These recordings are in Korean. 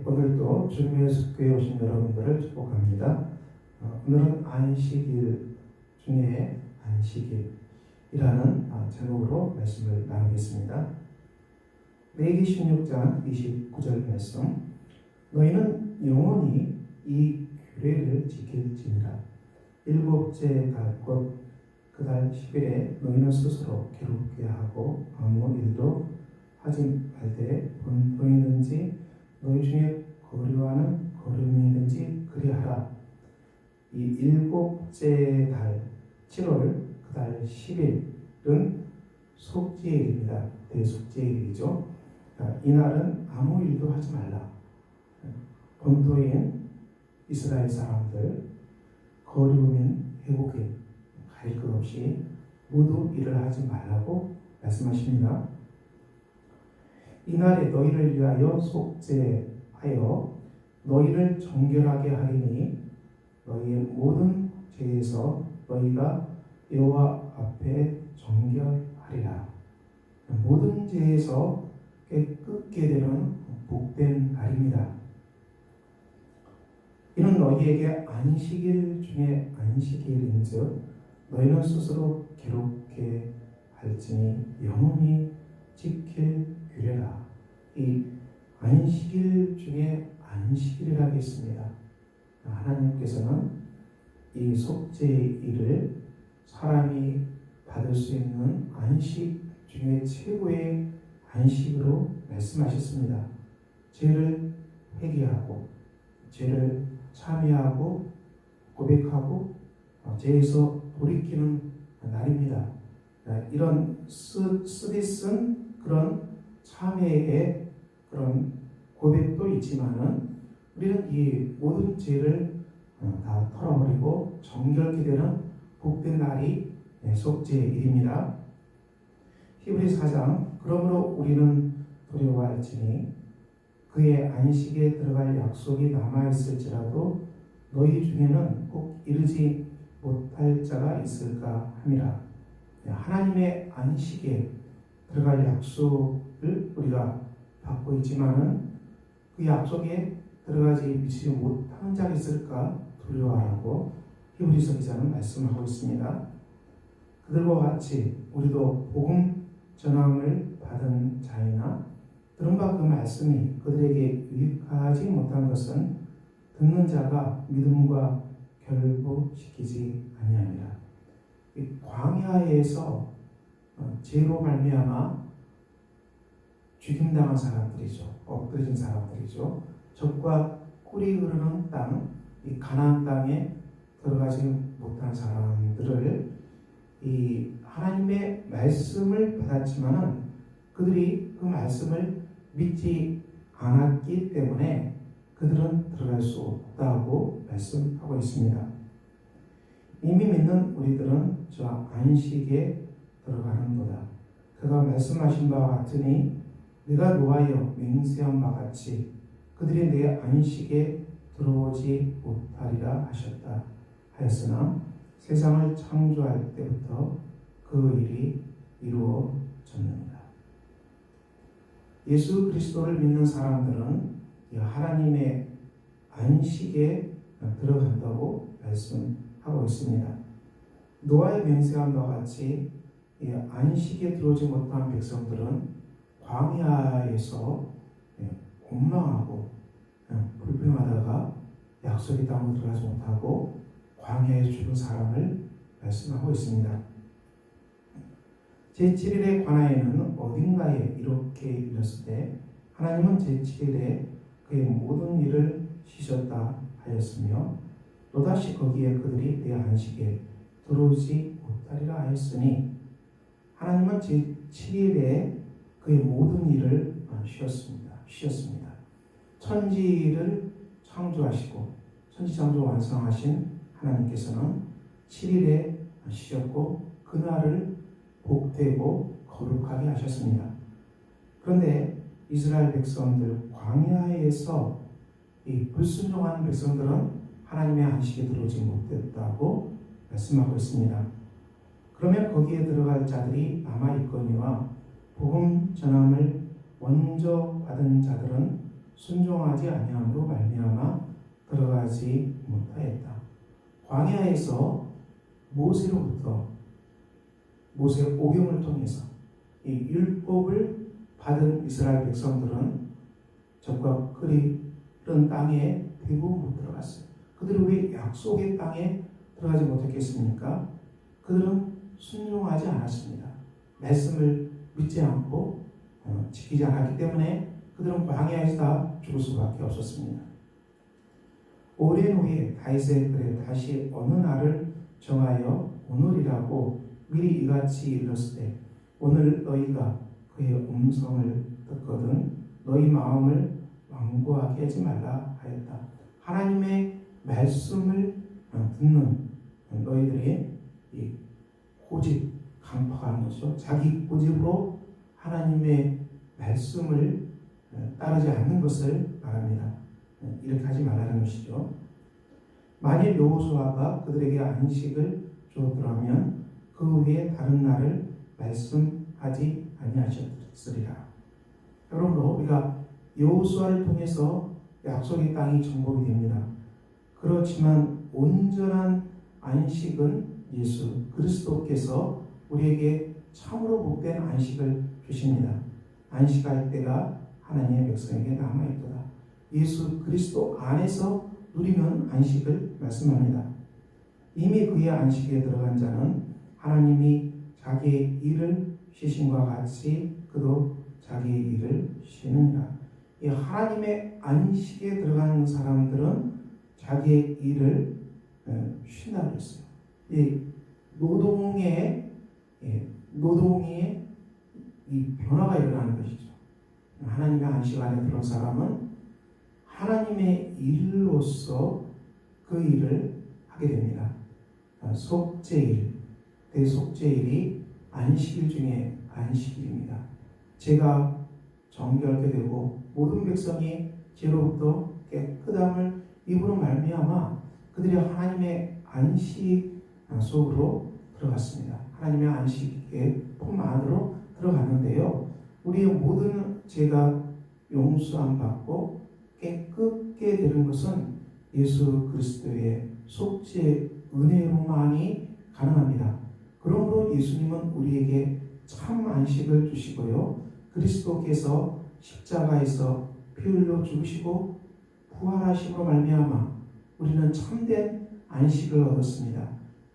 오늘도 주님의 속교에 오신 여러분들을 축복합니다. 오늘은 안식일 중에 안식일이라는 제목으로 말씀을 나누겠습니다. 레위기 16장 29절 말씀. 너희는 영원히 이 규례를 지킬지니라. 일곱째 달 곧 그 달 10일에 너희는 스스로 기록해야 하고 아무 일도 하지 말되 본토이든지 너희 중에 거류하는 거류민이든지 그리하라. 이 일곱째 달 7월 그 달 10일은 속죄일입니다. 대속죄일이죠. 이날은 아무 일도 하지 말라. 본토인 이스라엘 사람들, 거류민, 외국인 가릴 것 없이 모두 일을 하지 말라고 말씀하십니다. 이날에 너희를 위하여 속죄하여 너희를 정결하게 하리니 너희의 모든 죄에서 너희가 여호와 앞에 정결하리라. 모든 죄에서 깨끗게 되는 복된 날입니다. 이는 너희에게 안식일 중에 안식일인즉 너희는 스스로 기록해 할지니 영원히 지킬 규례라. 이 안식일 중에 안식일이라고 했습니다. 하나님께서는 이 속죄일을 사람이 받을 수 있는 안식 중에 최고의 안식으로 말씀하셨습니다. 죄를 회개하고 죄를 참여하고 고백하고 죄에서 돌이키는 날입니다. 이런 쓰디쓴 그런 참회의 그런 고백도 있지만은 우리는 이 모든 죄를 다 털어버리고 정결케 되는 복된 날이 속죄일입니다. 히브리 4장 그러므로 우리는 두려워할지니 그의 안식에 들어갈 약속이 남아있을지라도 너희 중에는 꼭 이르지 못할 자가 있을까 함이라. 하나님의 안식에 들어갈 약속을 우리가 받고 있지만은 그 약속에 들어가지 미치지 못하는 자가 있을까 두려워하라고 히브리서 기자는 말씀하고 있습니다. 그들과 같이 우리도 복음 전함을 받은 자이나 들은 바 그 말씀이 그들에게 유익하지 못한 것은 듣는 자가 믿음과 결부시키지 아니하니라. 이 광야에서 죄로 말미암아 죽임당한 사람들이죠. 엎드려진 사람들이죠. 적과 꿀이 흐르는 땅, 이 가나안 땅에 들어가지 못한 사람들을 이 하나님의 말씀을 받았지만은 그들이 그 말씀을 믿지 않았기 때문에 그들은 들어갈 수 없다고 말씀하고 있습니다. 이미 믿는 우리들은 저 안식에 들어가는도다. 그가 말씀하신 바와 같으니 내가 노하여 맹세한 바 같이 그들이 내 안식에 들어오지 못하리라 하셨다 하였으나 세상을 창조할 때부터 그 일이 이루어졌느니라. 예수 그리스도를 믿는 사람들은 하나님의 안식에 들어간다고 말씀하고 있습니다. 노아의 맹세한 바와 같이 안식에 들어오지 못한 백성들은 광야에서 원망하고 불평하다가 약속의 땅으로 들어가지 못하고 광야에 죽은 사람을 말씀하고 있습니다. 제7일의 관하에는 어딘가에 이렇게 읽었을 때 하나님은 제7일에 그의 모든 일을 쉬셨다 하였으며 또다시 거기에 그들이 내 안식에 들어오지 못하리라 하였으니 하나님은 제7일에 그의 모든 일을 쉬었습니다. 천지를 창조하시고 천지창조 완성하신 하나님께서는 7일에 쉬셨고 그날을 복되고 거룩하게 하셨습니다. 그런데 이스라엘 백성들 광야에서 이 불순종하는 백성들은 하나님의 안식에 들어오지 못했다고 말씀하고 있습니다. 그러면 거기에 들어갈 자들이 남아있거니와 복음 전함을 먼저 받은 자들은 순종하지 아니함으로 말미암아 들어가지 못하였다. 광야에서 모세로부터 모세 오경을 통해서 이 율법을 받은 이스라엘 백성들은 적과 끌이 흐른 땅에 대부분 못 들어갔어요. 그들은 왜 약속의 땅에 들어가지 못했겠습니까? 그들은 순종하지 않았습니다. 말씀을 믿지 않고 지키지 않았기 때문에 그들은 광야에서 다 죽을 수밖에 없었습니다. 오랜 후에 다윗의 글에 다시 어느 날을 정하여 오늘이라고 미리 이같이 일렀을 때 오늘 너희가 그의 음성을 듣거든 너희 마음을 완고하게 하지 말라 하였다. 하나님의 말씀을 듣는 너희들의 이 고집 강팍하는 것이죠. 자기 고집으로 하나님의 말씀을 따르지 않는 것을 말합니다. 이렇게 하지 말라는 것이죠. 만일 여호수아가 그들에게 안식을 주었더라면 그 외에 다른 날을 말씀하지 아니하셨으리라. 그러므로 우리가 여호수아를 통해서 약속의 땅이 정복이 됩니다. 그렇지만 온전한 안식은 예수 그리스도께서 우리에게 참으로 복된 안식을 주십니다. 안식할 때가 하나님의 백성에게 남아있도다. 예수 그리스도 안에서 누리면 안식을 말씀합니다. 이미 그의 안식에 들어간 자는 하나님이 자기의 일을 쉬심과 같이 그도 자기의 일을 쉬느니라. 이 하나님의 안식에 들어가는 사람들은 자기의 일을 쉰다고 했어요. 이 노동의 이 변화가 일어나는 것이죠. 하나님의 안식 안에 들어온 사람은 하나님의 일로서 그 일을 하게 됩니다. 속죄일, 대속죄일이 안식일 중에 안식일입니다. 제가 정결케 되고 모든 백성이 죄로부터 깨끗함을 입으로 말미암아 그들이 하나님의 안식 속으로 들어갔습니다. 하나님의 안식의 품 안으로 들어갔는데요. 우리의 모든 죄가 용서함 받고 깨끗게 되는 것은 예수 그리스도의 속죄 은혜로만이 가능합니다. 그러므로 예수님은 우리에게 참 안식을 주시고요. 그리스도께서 십자가에서 피 흘려 죽으시고 부활하심으로 말미암아 우리는 참된 안식을 얻었습니다.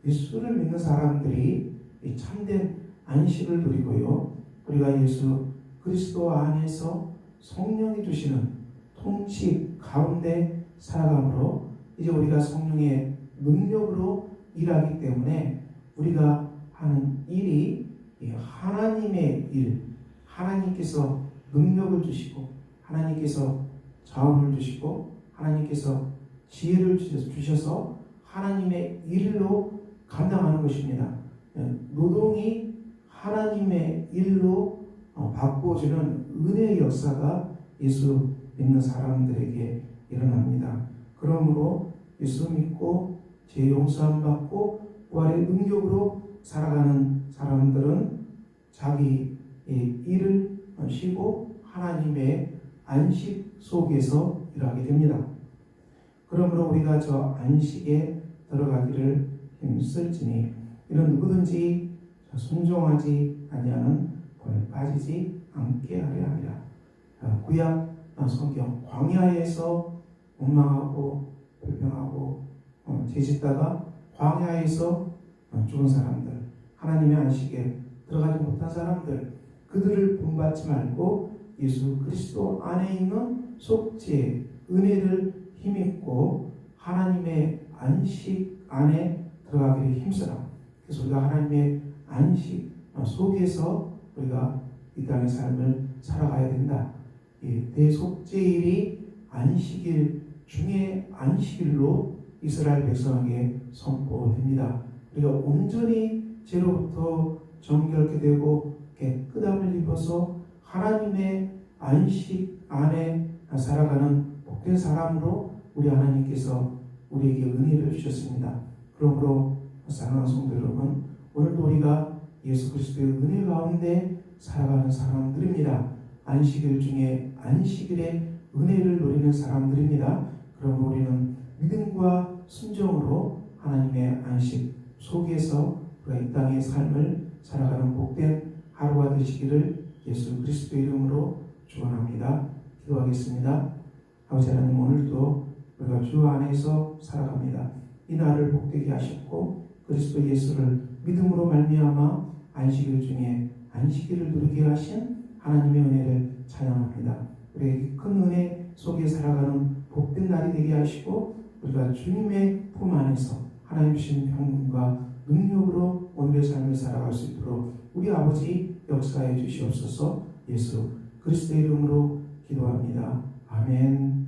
예수를 믿는 사람들이 이 참된 안식을 누리고요. 우리가 예수 그리스도 안에서 성령이 주시는 통치 가운데 살아감으로 이제 우리가 성령의 능력으로 일하기 때문에 우리가 하는 일이 하나님의 일, 하나님께서 능력을 주시고 하나님께서 자원을 주시고 하나님께서 지혜를 주셔서 하나님의 일로 감당하는 것입니다. 노동이 하나님의 일로 바꿔주는 은혜의 역사가 예수 믿는 사람들에게 일어납니다. 그러므로 예수 믿고 죄 용서함 받고 부활의 능력으로 살아가는 사람들은 자기의 일을 쉬고 하나님의 안식 속에서 일하게 됩니다. 그러므로 우리가 저 안식에 들어가기를 힘쓸지니 이는 누구든지 순종하지 아니하는 벌에 빠지지 않게 하려 함이라. 구약 성경 광야에서 원망하고 불평하고 죄짓다가 광야에서 죽은 사람들, 하나님의 안식에 들어가지 못한 사람들, 그들을 본받지 말고 예수 그리스도 안에 있는 속죄 은혜를 힘입고 하나님의 안식 안에 들어가기를 힘쓰라. 그래서 우리가 하나님의 안식 속에서 우리가 이 땅의 삶을 살아가야 된다. 대속죄일이 안식일 중에 안식일로 이스라엘 백성에게 선포됩니다. 우리가 온전히 죄로부터 정결케 되고 깨끗함을 입어서 하나님의 안식 안에 살아가는 복된 사람으로 우리 하나님께서 우리에게 은혜를 주셨습니다. 그러므로 사랑하는 성도 여러분, 오늘도 우리가 예수 그리스도의 은혜 가운데 살아가는 사람들입니다. 안식일 중에 안식일에 은혜를 누리는 사람들입니다. 그럼 우리는 믿음과 순종으로 하나님의 안식 속에서 우리가 이 땅의 삶을 살아가는 복된 하루가 되시기를 예수 그리스도의 이름으로 축원합니다. 기도하겠습니다. 아버지 하나님, 오늘도 우리가 주 안에서 살아갑니다. 이 날을 복되게 하셨고 그리스도 예수를 믿음으로 말미암아 안식일 중에 안식일을 누리게 하신 하나님의 은혜를 찬양합니다. 우리에게 큰 은혜 속에 살아가는 복된 날이 되게 하시고 우리가 주님의 품 안에서 하나님 주신 평강과 능력으로 오늘의 삶을 살아갈 수 있도록 우리 아버지 역사해 주시옵소서. 예수 그리스도의 이름으로 기도합니다. 아멘.